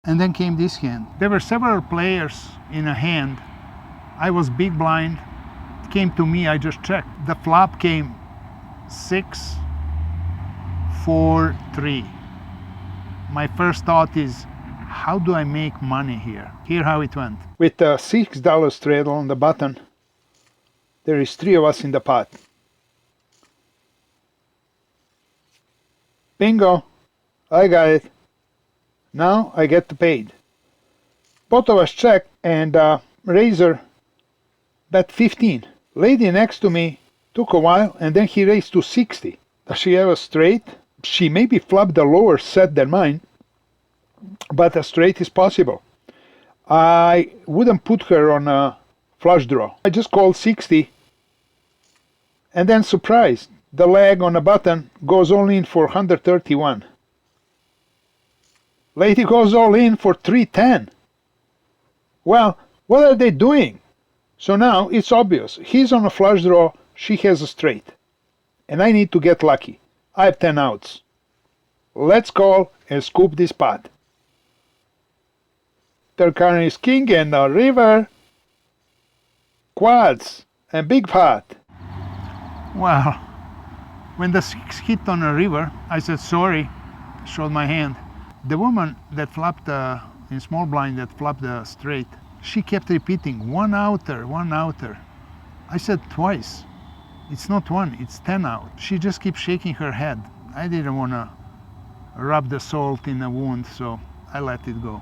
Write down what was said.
And then came this hand. There were several players in a hand. I was big blind. It came to me, I just checked. The flop came 6, 4, 3. My first thought is, how do I make money here? Here how it went. With a $6 straddle on the button, there is 3 of us in the pot. Bingo, I got it. Now I get paid. Both of us checked, and Razor bet 15. Lady next to me took a while, and then he raised to 60. Does she have a straight? She maybe flopped a lower set than mine, but a straight is possible. I wouldn't put her on a flush draw. I just called 60, and then surprised. The leg on a button goes all in for 131. Lady goes all in for 310. Well, what are they doing? So now it's obvious. He's on a flush draw, she has a straight. And I need to get lucky. I have 10 outs. Let's call and scoop this pot. Third card is king and a river. Quads and big pot. Well, when the 6 hit on a river, I said sorry, showed my hand. The woman that flopped in small blind that flopped the straight, she kept repeating, one outer, one outer. I said twice. It's not one, it's 10 out. She just keeps shaking her head. I didn't want to rub the salt in a wound, so I let it go.